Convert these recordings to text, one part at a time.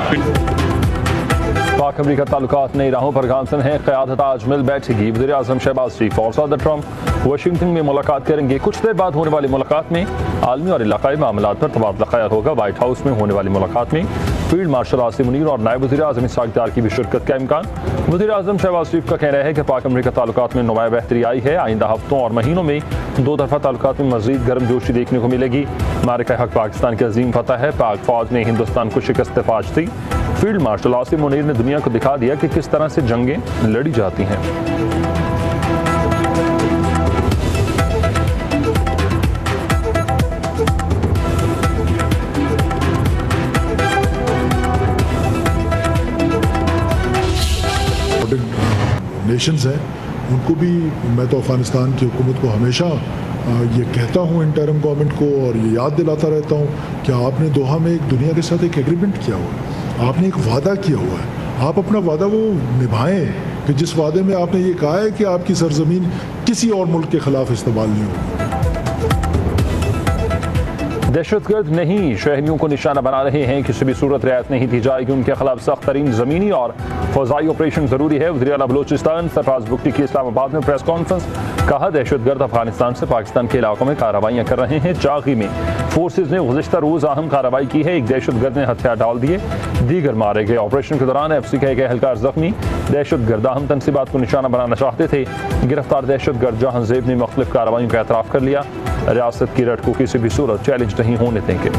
पाक अमरीका ताल्लुकात नई राहों पर गामजन हैं। क़यादत आज मिल बैठेगी। वज़ीर आज़म शहबाज शरीफ और सदर ट्रंप वाशिंगटन में मुलाकात करेंगे। कुछ देर बाद होने वाली मुलाकात में आलमी और इलाकाई मामलात पर तबादला ख्याल होगा। व्हाइट हाउस में होने वाली मुलाकात में फील्ड मार्शल आसिम मुनीर और नायब वज़ीर आज़म इसहाक़ डार की भी शिरकत का इम्कान। वज़ीर आज़म शहबाज शरीफ का कहना है कि पाक अमरीका ताल्लुकात में नुमाया बेहतरी आई है। आइंदा हफ्तों और महीनों में दो तरफा ताल्लुकात में मज़ीद गर्मजोशी देखने को मिलेगी। मारिका हक पाकिस्तान की अजीम फतह है। पाक फौज ने हिंदुस्तान को शिकस्त फाश दी। फील्ड मार्शल आसिम मुनीर ने दुनिया को दिखा दिया कि किस तरह से जंगें लड़ी जाती हैं। नेशंस हैं, उनको भी मैं तो अफगानिस्तान की हुकूमत को हमेशा ये कहता हूँ, इंटरिम गवर्नमेंट को, और ये याद दिलाता रहता हूँ कि आपने दोहा में एक दुनिया के साथ एक एग्रीमेंट किया हुआ है, आपने एक वादा किया हुआ है, आप अपना वादा वो निभाएं कि जिस वादे में आपने ये कहा है कि आपकी सरजमीन किसी और मुल्क के खिलाफ इस्तेमाल नहीं होगी। दहशतगर्द नहीं शहरियों को निशाना बना रहे हैं, किसी भी सूरत रियायत नहीं दी जाएगी। उनके खिलाफ सख्त तरीन ज़मीनी और फौजाई ऑपरेशन ज़रूरी है। वज़ीर आला बलोचिस्तान सरफराज बुगटी की इस्लामाबाद में प्रेस कॉन्फ्रेंस। कहा, दहशतगर्द अफगानिस्तान से पाकिस्तान के इलाकों में कार्रवाइयाँ कर रहे हैं। चागी में फोर्सेज ने गुज़िश्ता रोज़ अहम कार्रवाई की है। एक दहशतगर्द ने हथियार डाल दिए, दीगर मारे गए। ऑपरेशन के दौरान FC का एक एहलकार जख्मी। दहशतगर्द अहम तनसीबात को निशाना बनाना चाहते थे। गिरफ्तार दहशतगर्द जहांजेब ने मुख्तलिफ कार्रवाइयों का एतराफ़ कर लिया। रियासत की रट को किसी भी सूरत चैलेंज नहीं होने देंगे।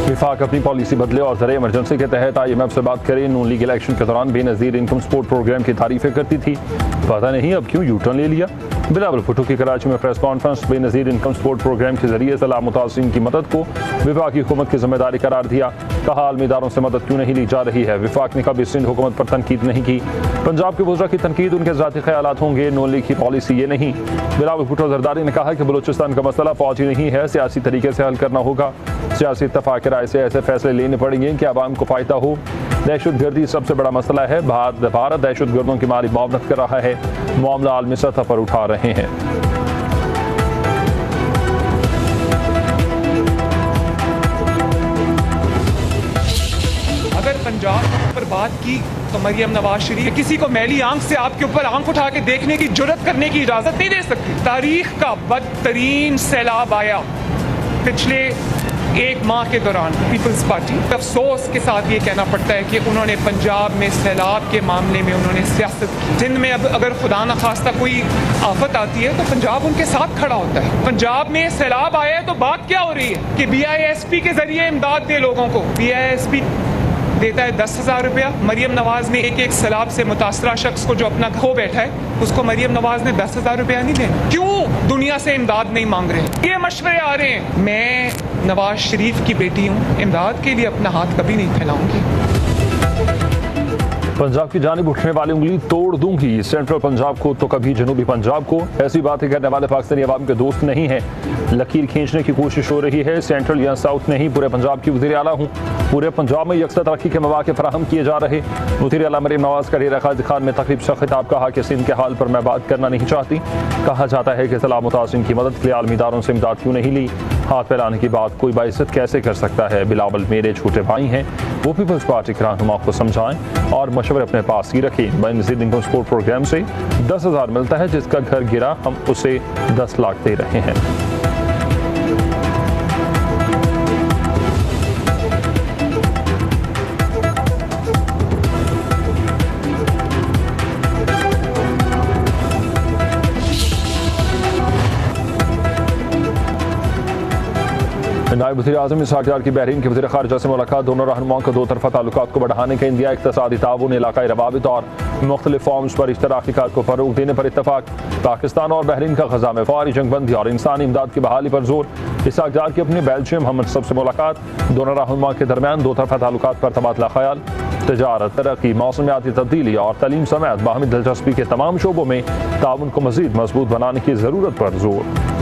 विफाक अपनी पॉलिसी बदले और ज़रिए इमरजेंसी के तहत IMF से बात करें। नून लीग इलेक्शन के दौरान बेनज़ीर इनकम सपोर्ट प्रोग्राम की तारीफें करती थी, पता नहीं अब क्यों यू टर्न ले लिया। बिलावल भुट्टो की कराची में press conference. Benazir income support programme के जरिए सलाह मुतासिरीन की मदद को विफाकी हुकूमत की जिम्मेदारी करार दिया। कहा, आलमी इदारों से मदद क्यों नहीं ली जा रही है। विफाक ने कभी सिंध हुकूमत पर तनकीद नहीं की। पंजाब के वज़रा की तनकीद उनके ज़ाती ख्यालात होंगे, नून लीग की पॉलिसी ये नहीं। बिलावल भुट्टो जरदारी ने कहा कि बलूचिस्तान का मसला फौजी नहीं है, सियासी तरीके से हल करना होगा। सियासी इत्तफाक राय से ऐसे फैसले लेने पड़ेंगे कि आवाम को फ़ायदा हो। दहशतगर्दी सबसे बड़ा मसला है। भारत दहशतगर्दों की माली मुआवनत कर रहा है, मामला आलमी सतह पर उठा रहे हैं। अगर पंजाब पर बात की तो मरियम नवाज शरीफ किसी को मैली आंख से आपके ऊपर आंख उठा के देखने की जुर्रत करने की इजाजत नहीं दे सकती। तारीख का बदतरीन सैलाब आया पिछले एक माह के दौरान। पीपल्स पार्टी अफसोस के साथ ये कहना पड़ता है कि उन्होंने पंजाब में सैलाब के मामले में उन्होंने सियासत की। जिन में अब अगर खुदा न खास्ता कोई आफत आती है तो पंजाब उनके साथ खड़ा होता है। पंजाब में सैलाब आया है तो बात क्या हो रही है कि BISP के जरिए इमदाद दे लोगों को। BISP देता है 10,000 रुपया। मरियम नवाज ने एक सैलाब से मुतासरा शख्स को जो अपना खो बैठा है उसको मरियम नवाज ने 10,000 रुपया नहीं देना। क्यों दुनिया से इमदाद नहीं मांग रहे? ये मशवरे आ रहे हैं। मैं नवाज शरीफ की बेटी हूँ, इमदाद के लिए अपना हाथ कभी नहीं फैलाऊंगी। पंजाब की जानिब उठने वाली उंगली तोड़ दूंगी, सेंट्रल पंजाब को तो कभी जनूबी पंजाब को। ऐसी बातें करने वाले पाकिस्तानी अवाम के दोस्त नहीं हैं। लकीर खींचने की कोशिश हो रही है। सेंट्रल या साउथ नहीं, पूरे पंजाब की वज़ीर आला हूँ। पूरे पंजाब में यकसा तरक्की के मौके फराहम किए जा रहे। वज़ीर आला मरीम नवाज का डेरा गाजी खान में तकरीब से खिताब। कहा कि सिंध के हाल पर मैं बात करना नहीं चाहती। कहा जाता है कि सलाह मुतासिरीन की मदद के लिए आलमी इदारों से इमदाद क्यों नहीं ली। हाथ फैलाने की बात कोई बाइज्जत कैसे कर सकता है। बिलावल मेरे छोटे भाई हैं, वो पीपल्स पार्टी के रहनुमा को समझाएं और मशवरे अपने पास ही रखें। बेनज़ीर इनकम सपोर्ट प्रोग्राम से 10,000 मिलता है, जिसका घर गिरा हम उसे 10 लाख दे रहे हैं। नायब वज़ीर आज़म इसहाक़ डार की बहरीन के वज़ीर ख़ारिजा से मुलाकात। दोनों रहनुमाओं को दो तरफ़ा ताल्लुकात को बढ़ाने का इंदिया, इक़्तिसादी ताउन, इलाक़ाई रवाबित और मुख्तलिफ़ फॉर्म्स पर इश्तराकियात को फ़रोग़ देने पर इत्तफ़ाक़। पाकिस्तान और बहरीन का ग़ज़ा में फ़ौरी जंगबंदी और इंसानी इमदाद की बहाली पर जोर। इसहाक़ डार की अपने बेल्जियम हमसफ़ से मुलाकात। दोनों रहनुमा के दरमियान दो तरफ़ा ताल्लुकात पर तबादला ख़याल। तजारत, तरक्की, मौसमियाती तब्दीली और तलीम समेत बाहमी दिलचस्पी के तमाम शोबों में ताउन को मज़ीद मजबूत बनाने की ज़रूरत पर जोर।